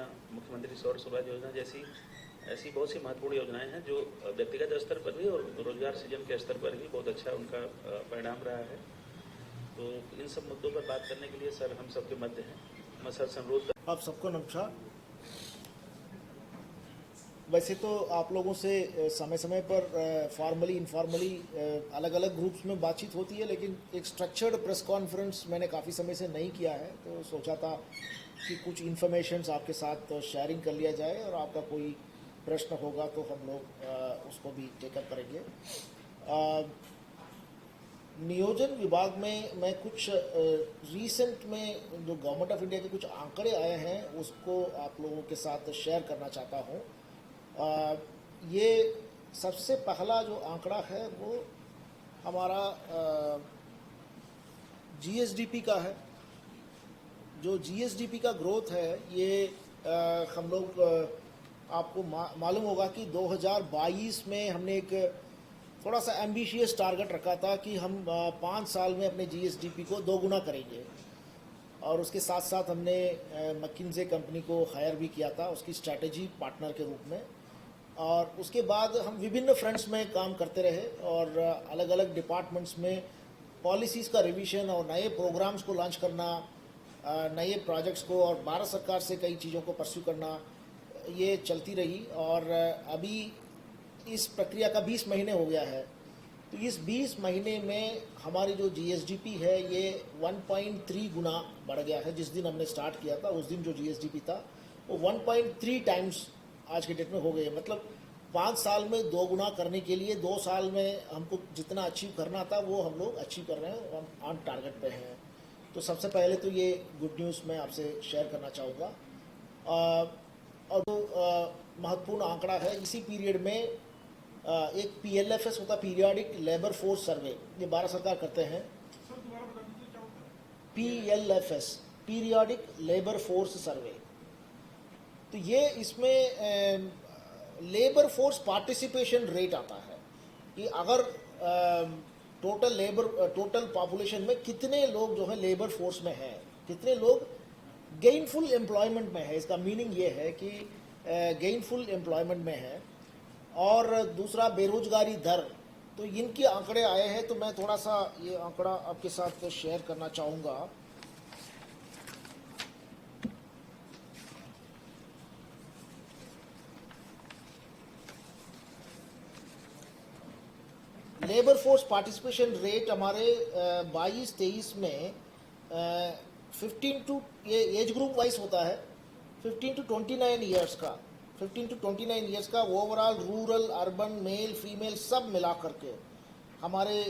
योजना, मुख्यमंत्री सौर सूरज योजना जैसी ऐसी बहुत सी महत्वपूर्ण योजनाएं हैं जो व्यक्तिगत स्तर पर भी और रोजगार सृजन के स्तर पर भी बहुत अच्छा उनका परिणाम रहा है। तो इन सब मुद्दों पर बात करने के लिए सर हम सबके मध्य हैं। मैं सर से अनुरोध आप सबको नमस्कार। वैसे तो आप लोगों से समय समय पर फॉर्मली इनफॉर्मली अलग अलग ग्रुप्स में बातचीत होती है, लेकिन एक स्ट्रक्चर्ड प्रेस कॉन्फ्रेंस मैंने काफ़ी समय से नहीं किया है, तो सोचा था कि कुछ इन्फॉर्मेशंस आपके साथ शेयरिंग कर लिया जाए और आपका कोई प्रश्न होगा तो हम लोग उसको भी टेकअप करेंगे। नियोजन विभाग में मैं कुछ रीसेंट में जो गवर्नमेंट ऑफ इंडिया के कुछ आंकड़े आए हैं उसको आप लोगों के साथ शेयर करना चाहता हूँ। ये सबसे पहला जो आंकड़ा है वो हमारा जीएसडीपी का है। जो जीएसडीपी का ग्रोथ है ये हम लोग आपको मालूम होगा कि 2022 में हमने एक थोड़ा सा एम्बिशियस टारगेट रखा था कि हम 5 साल में अपने जीएसडीपी को 2 गुना करेंगे, और उसके साथ साथ हमने मैकिन्से कंपनी को हायर भी किया था उसकी स्ट्रैटेजी पार्टनर के रूप में। और उसके बाद हम विभिन्न फ्रंट्स में काम करते रहे और अलग अलग डिपार्टमेंट्स में पॉलिसीज़ का रिवीजन और नए प्रोग्राम्स को लॉन्च करना, नए प्रोजेक्ट्स को और भारत सरकार से कई चीज़ों को परस्यू करना, ये चलती रही। और अभी इस प्रक्रिया का 20 महीने हो गया है। तो इस 20 महीने में हमारी जो जीएसडीपी है ये 1.3 गुना बढ़ गया है। जिस दिन हमने स्टार्ट किया था उस दिन जो जीएसडीपी था वो 1.3 टाइम्स आज के डेट में हो गई है। मतलब 5 साल में 2 गुना करने के लिए 2 साल में हमको जितना अचीव करना था वो हम लोग अचीव कर रहे हैं, ऑन टारगेट पे हैं। तो सबसे पहले तो ये गुड न्यूज़ मैं आपसे शेयर करना चाहूँगा। और महत्वपूर्ण आंकड़ा है, इसी पीरियड में एक पीएलएफएस होता, पीरियडिक लेबर फोर्स सर्वे, ये भारत सरकार करते हैं। PLFS, periodic labour force survey. तो ये इसमें लेबर फोर्स पार्टिसिपेशन रेट आता है कि अगर टोटल पॉपुलेशन में कितने लोग जो है लेबर फोर्स में हैं, कितने लोग गेनफुल एम्प्लॉयमेंट में है। इसका मीनिंग ये है कि गेनफुल एम्प्लॉयमेंट में है। और दूसरा बेरोजगारी दर, तो इनके आंकड़े आए हैं, तो मैं थोड़ा सा ये आंकड़ा आपके साथ शेयर करना चाहूँगा। लेबर फोर्स पार्टिसिपेशन रेट हमारे 22-23 में 15 टू, ये एज ग्रुप वाइज होता है, 15 टू 29 ईयर्स का, 15 टू 29 ईयर्स का overall rural urban male female सब मिला करके हमारे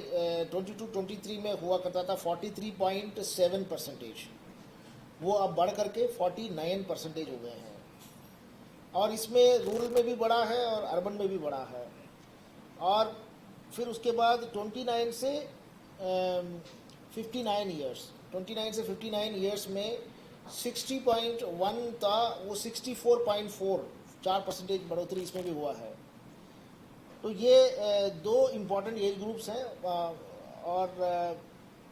22-23 में हुआ करता था 43.7%। वो अब बढ़ करके 49% हो गए हैं। और इसमें रूरल में भी बढ़ा है और अर्बन में भी बढ़ा है। और फिर उसके बाद 29 से 59 ईयर्स, 29 से 59 ईयर्स में 60.1 था, वो 64.4, 4% बढ़ोतरी इसमें भी हुआ है। तो ये 2 इम्पॉर्टेंट एज ग्रुप्स हैं। और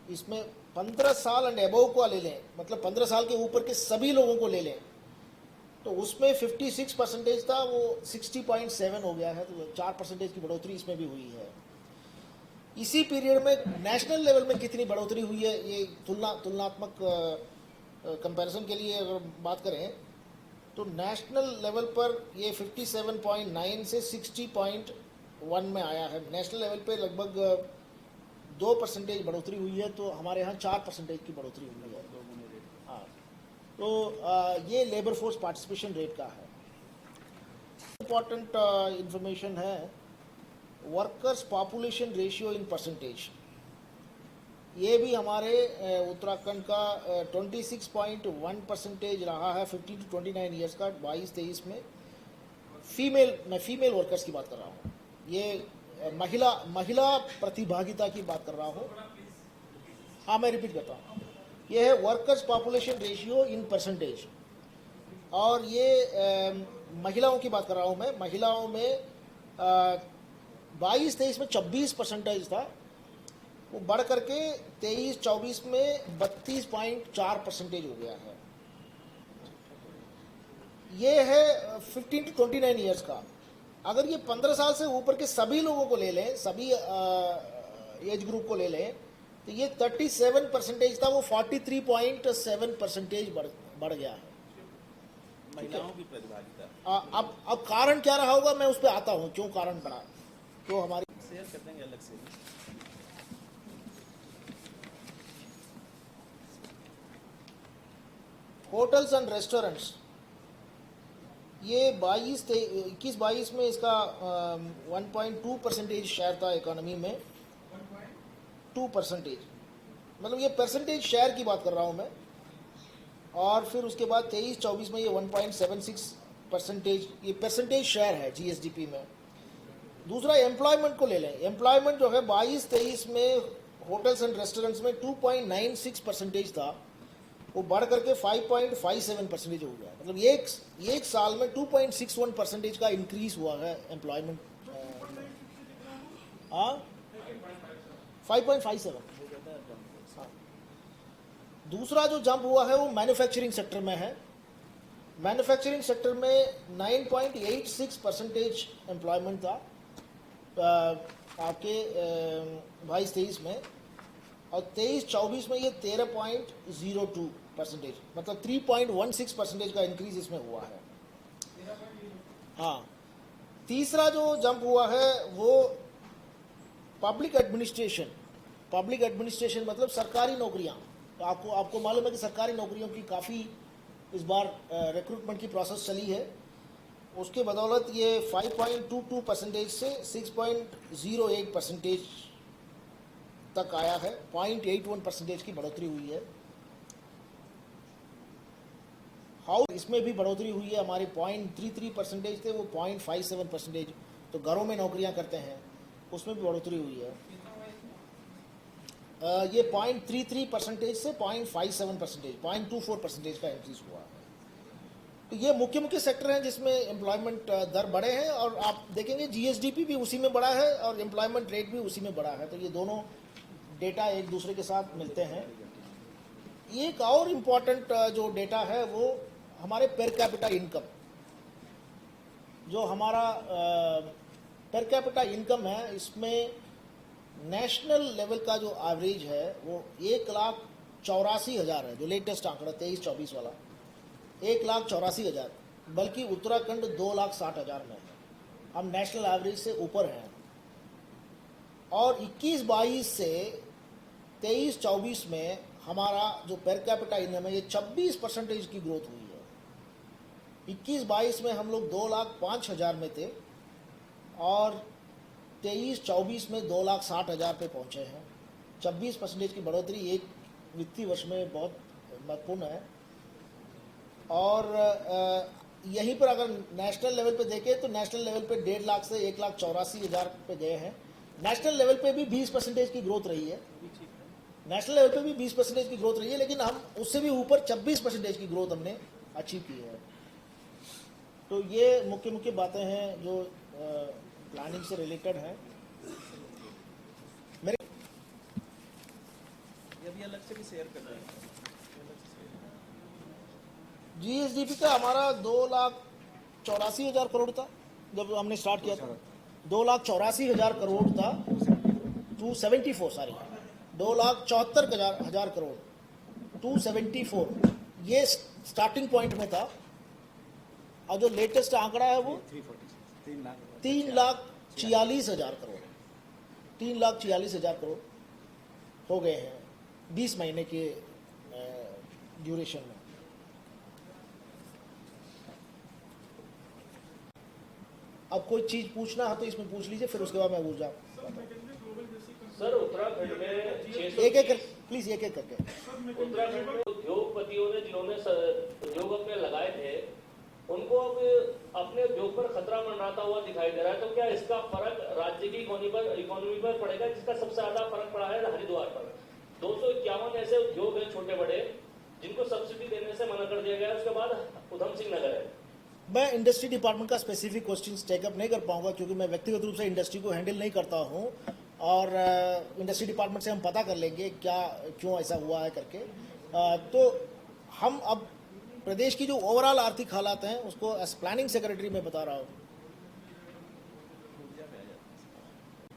इसमें 15 साल एंड एबव को ले लें, मतलब 15 साल के ऊपर के सभी लोगों को ले लें, तो उसमें 56% था, वो 60.7 हो गया है। तो 4% की बढ़ोतरी इसमें भी हुई है। इसी पीरियड में नेशनल लेवल में कितनी बढ़ोतरी हुई है, ये तुलनात्मक कंपैरिजन के लिए अगर बात करें तो नेशनल लेवल पर ये 57.9 से 60.1 में आया है। नेशनल लेवल पे लगभग 2% बढ़ोतरी हुई है, तो हमारे यहाँ 4% की बढ़ोतरी हुई है। हाँ, तो ये लेबर फोर्स पार्टिसिपेशन रेट का है। इम्पॉर्टेंट इंफॉर्मेशन है workers population ratio in percentage. ये भी हमारे उत्तराखंड का 26.1% रहा है 15 टू 29 ईयर्स का 22-23 में। मैं फीमेल वर्कर्स की बात कर रहा हूँ, ये महिला प्रतिभागिता की बात कर रहा हूँ। हाँ, मैं रिपीट करता हूँ, ये है workers population ratio in percentage. और ये महिलाओं की बात कर रहा हूँ मैं। महिलाओं में 22-23 में 26% था, वो बढ़ करके 23-24 में 32.4% हो गया है। ये है 15 टू 29 ईयर्स का। अगर ये 15 साल से ऊपर के सभी लोगों को ले लें, सभी एज ग्रुप को ले लें, तो ये 37% था, वो 43.7% बढ़ गया है। महिलाओं की प्रतिभागिता अब कारण क्या रहा होगा, मैं उस पर आता हूँ, क्यों कारण बढ़ा। तो हमारी शेयर कर देंगे अलग से। होटल्स एंड रेस्टोरेंट्स, ये 21-22 में इसका 1.2% शेयर था इकोनॉमी में। 2%, मतलब ये परसेंटेज शेयर की बात कर रहा हूँ मैं। और फिर उसके बाद 23-24 में ये 1.76% ये परसेंटेज शेयर है जीएसडीपी में। दूसरा एम्प्लॉयमेंट को ले लें, एम्प्लॉयमेंट जो है 22-23 में होटल्स एंड रेस्टोरेंट्स में 2.96% था, वो बढ़ करके 5.57% हो गया। मतलब एक साल में 2.61% का इंक्रीज हुआ है एम्प्लॉयमेंट। 5.57। दूसरा जो जंप हुआ है वो मैन्युफैक्चरिंग सेक्टर में है। मैन्युफैक्चरिंग सेक्टर में 9.86% एम्प्लॉयमेंट था आपके 22-23 में, और 23-24 में ये 13.02%, मतलब 3.16% का इंक्रीज इसमें हुआ है। हाँ, तीसरा जो जंप हुआ है वो पब्लिक एडमिनिस्ट्रेशन मतलब सरकारी नौकरियां। तो आपको मालूम है कि सरकारी नौकरियों की काफ़ी इस बार रिक्रूटमेंट की प्रोसेस चली है, उसके बदौलत ये 5.22% से 6.08% तक आया है। 0.81% की बढ़ोतरी हुई है। हाउस, इसमें भी बढ़ोतरी हुई है। हमारे 0.33% थे, वो 0.57%। तो घरों में नौकरियां करते हैं, उसमें भी बढ़ोतरी हुई है। ये 0.33% से 0.57%, 0.24% का इंक्रीज हुआ है। तो ये मुख्य सेक्टर हैं जिसमें एम्प्लॉयमेंट दर बढ़े हैं, और आप देखेंगे जीएसडीपी भी उसी में बढ़ा है और एम्प्लॉयमेंट रेट भी उसी में बढ़ा है। तो ये दोनों डेटा एक दूसरे के साथ मिलते हैं। एक और इम्पॉर्टेंट जो डेटा है वो हमारे पर कैपिटा इनकम, जो हमारा पर कैपिटा इनकम है, इसमें नेशनल लेवल का जो एवरेज है वो 1,84,000 है। जो लेटेस्ट आंकड़ा 23-24 वाला 1,84,000, बल्कि उत्तराखंड 2,60,000 में है। हम नेशनल एवरेज से ऊपर हैं। और 21-22 से 23-24 में हमारा जो पर कैपिटा इनकम है ये 26% की ग्रोथ हुई है। 21-22 में हम लोग 2,05,000 में थे, और 23-24 में 2,60,000 पे पहुंचे हैं। 26% की बढ़ोतरी एक वित्तीय वर्ष में बहुत महत्वपूर्ण है। और यहीं पर अगर नेशनल लेवल पे देखें तो नेशनल लेवल पे 1.5 लाख से 1,84,000 पे गए हैं। नेशनल लेवल पे भी 20% की ग्रोथ रही है। नेशनल लेवल पे भी 20% की ग्रोथ रही है, लेकिन हम उससे भी ऊपर 26% की ग्रोथ हमने अचीव की है। तो ये मुख्य बातें हैं जो प्लानिंग से रिलेटेड है। मेरे ये भी अलग से भी शेयर कर देंगे। जीएसडीपी का हमारा 2,84,000 करोड़ था जब हमने स्टार्ट किया था। 2,84,000 करोड़ था। 274, सॉरी, 2,74,000 करोड़, 274 ये स्टार्टिंग पॉइंट में था। और जो लेटेस्ट आंकड़ा है वो 3,46,000 करोड़, 3,46,000 करोड़ हो गए हैं 20 महीने के ड्यूरेशन में। अब कोई चीज पूछना है तो इसमें पूछ लीजिए, फिर उसके बाद मैं पूछ जाऊँ। सर, उत्तराखंड में प्लीज एक एक करके। उत्तराखंड में उद्योगपतियों ने जिन्होंने उद्योग अपने लगाए थे, उनको अब अपने उद्योग पर खतरा मंडराता हुआ दिखाई दे रहा है। तो क्या इसका फर्क राज्य की इकोनॉमी पर पड़ेगा, जिसका सबसे ज्यादा फर्क पड़ा है हरिद्वार पर? 251 ऐसे उद्योग हैं छोटे बड़े जिनको सब्सिडी देने से मना कर दिया गया। उसके बाद उधम सिंह नगर है। मैं इंडस्ट्री डिपार्टमेंट का स्पेसिफिक क्वेश्चन टेकअप नहीं कर पाऊंगा, क्योंकि मैं व्यक्तिगत रूप से इंडस्ट्री को हैंडल नहीं करता हूं, और इंडस्ट्री डिपार्टमेंट से हम पता कर लेंगे क्यों ऐसा हुआ है करके। तो हम अब प्रदेश की जो ओवरऑल आर्थिक हालात हैं उसको एज प्लानिंग सेक्रेटरी मैं बता रहा हूँ।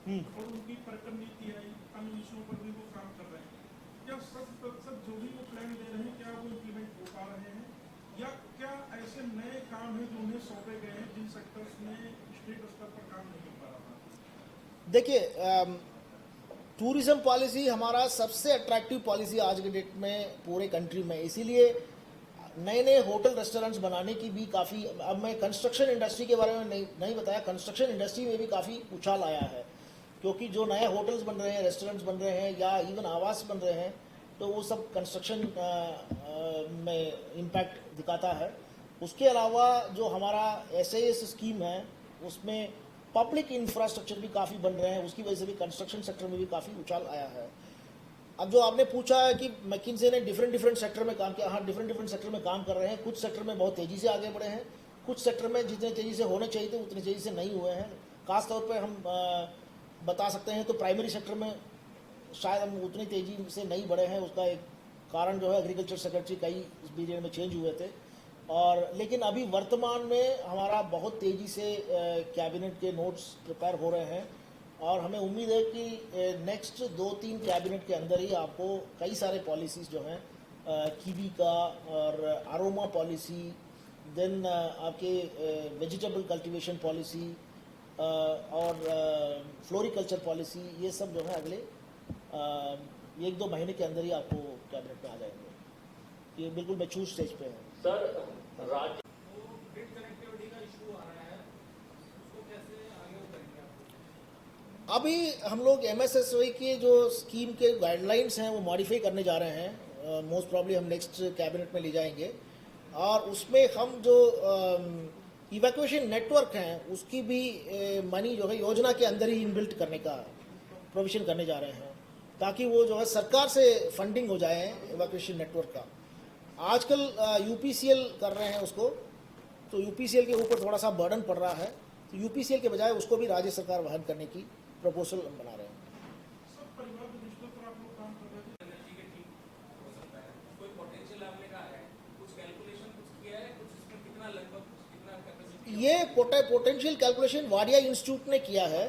और उनकी पर्यटन नीति है, अन्य विषयों पर भी वो काम कर रहे हैं। क्या 100% जो भी वो प्लान दे रहे हैं क्या वो इम्प्लीमेंट हो पा रहे हैं, या क्या ऐसे नए काम हैं जो उन्हें सौंपे गए हैं जिन सेक्टर्स में स्टेट स्तर पर काम नहीं हो पा रहा? देखिए, टूरिज्म पॉलिसी हमारा सबसे अट्रैक्टिव पॉलिसी आज के डेट में पूरे कंट्री में, इसीलिए नए नए होटल रेस्टोरेंट्स बनाने की भी काफ़ी, अब मैं कंस्ट्रक्शन इंडस्ट्री के बारे में नहीं बताया, कंस्ट्रक्शन इंडस्ट्री में भी काफ़ी उछाल आया है, क्योंकि जो नए होटल्स बन रहे हैं, रेस्टोरेंट्स बन रहे हैं या इवन आवास बन रहे हैं, तो वो सब कंस्ट्रक्शन में इम्पैक्ट दिखाता है। उसके अलावा जो हमारा SAS स्कीम है उसमें पब्लिक इंफ्रास्ट्रक्चर भी काफ़ी बन रहे हैं, उसकी वजह से भी कंस्ट्रक्शन सेक्टर में भी काफ़ी उछाल आया है। अब जो आपने पूछा है कि मैकिन्से ने डिफरेंट सेक्टर में काम किया, हाँ डिफरेंट सेक्टर में काम कर रहे हैं। कुछ सेक्टर में बहुत तेज़ी से आगे बढ़े हैं, कुछ सेक्टर में जितने तेज़ी से होने चाहिए थे उतने तेज़ी से नहीं हुए हैं। खास तौर पे हम बता सकते हैं तो प्राइमरी सेक्टर में शायद हम उतनी तेज़ी से नहीं बढ़े हैं। उसका एक कारण जो है एग्रीकल्चर सेक्रेटरी कई इस पीरियड में चेंज हुए थे, और लेकिन अभी वर्तमान में हमारा बहुत तेज़ी से कैबिनेट के नोट्स प्रिपेयर हो रहे हैं, और हमें उम्मीद है कि नेक्स्ट 2-3 कैबिनेट के अंदर ही आपको कई सारे पॉलिसीज़ जो हैं, कीवी का और अरोमा पॉलिसी, देन आपके वेजिटेबल कल्टीवेशन पॉलिसी और फ्लोरिकल्चर पॉलिसी, ये सब जो है अगले 1-2 महीने के अंदर ही आपको कैबिनेट में आ जाएंगे। ये बिल्कुल मैच्योर स्टेज पे है। सर, राज्य अभी हम लोग MSSY के जो स्कीम के गाइडलाइंस हैं वो मॉडिफाई करने जा रहे हैं, मोस्ट प्रॉब्ली हम नेक्स्ट कैबिनेट में ले जाएंगे, और उसमें हम जो इवैक्यूएशन नेटवर्क हैं उसकी भी मनी जो है योजना के अंदर ही इनबिल्ट करने का प्रोविजन करने जा रहे हैं, ताकि वो जो है सरकार से फंडिंग हो जाए इवैक्यूएशन नेटवर्क का। आजकल UPCL कर रहे हैं उसको, तो UPCL के ऊपर थोड़ा सा बर्डन पड़ रहा है, तो UPCL के बजाय उसको भी राज्य सरकार वहन करने की प्रपोजल बना रहे हैं। सब परिवार के रिश्तों पर आप लोग काम कर रहे हैं। एनर्जी के ठीक हो सकता है, कोई पोटेंशियल आपने कहा है, कुछ कैलकुलेशन कुछ किया है, कुछ इसमें कितना लगभग कितना कैपेसिटी? ये पोटेंशियल कैलकुलेशन वाडिया इंस्टीट्यूट ने किया है,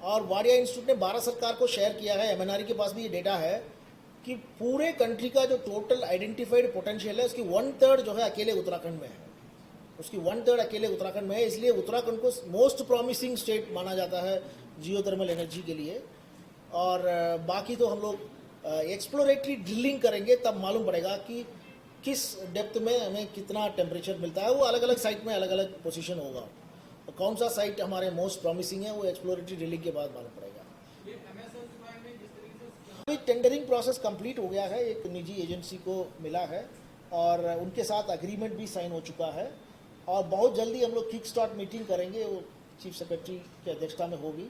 और वाडिया इंस्टीट्यूट ने भारत सरकार को शेयर किया है। MNRE के पास भी ये डेटा है कि पूरे कंट्री का जो टोटल आइडेंटिफाइड पोटेंशियल है उसकी 1/3 जो है अकेले उत्तराखंड में है, उसकी 1/3 अकेले उत्तराखंड में है। इसलिए उत्तराखंड को मोस्ट प्रॉमिसिंग स्टेट माना जाता है जियोथर्मल एनर्जी के लिए। और बाकी तो हम लोग एक्सप्लोरेटरी ड्रिलिंग करेंगे, तब मालूम पड़ेगा कि किस डेप्थ में हमें कितना टेम्परेचर मिलता है। वो अलग अलग साइट में अलग अलग पोजीशन होगा, तो कौन सा साइट हमारे मोस्ट प्रॉमिसिंग है वो एक्सप्लोरेटरी ड्रिलिंग के बाद मालूम पड़ेगा। अभी टेंडरिंग प्रोसेस कंप्लीट हो गया है, एक निजी एजेंसी को मिला है और उनके साथ एग्रीमेंट भी साइन हो चुका है, और बहुत जल्दी हम लोग किक स्टार्ट मीटिंग करेंगे, वो चीफ सेक्रेटरी की अध्यक्षता में होगी।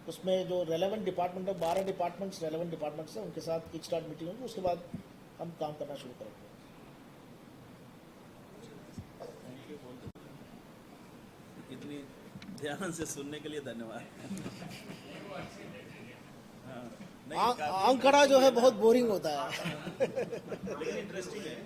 उसमें जो रेलेवेंट डिपार्टमेंट है, 12 डिपार्टमेंट्स रेलेवेंट डिपार्टमेंट्स हैं, उनके साथ किक स्टार्ट मीटिंग होगी, उसके बाद हम काम करना शुरू करेंगे। इतनी ध्यान से सुनने के लिए धन्यवाद। हाँ, नहीं, आंकड़ा जो है बहुत बोरिंग होता है। लेकिन इंटरेस्टिंग है।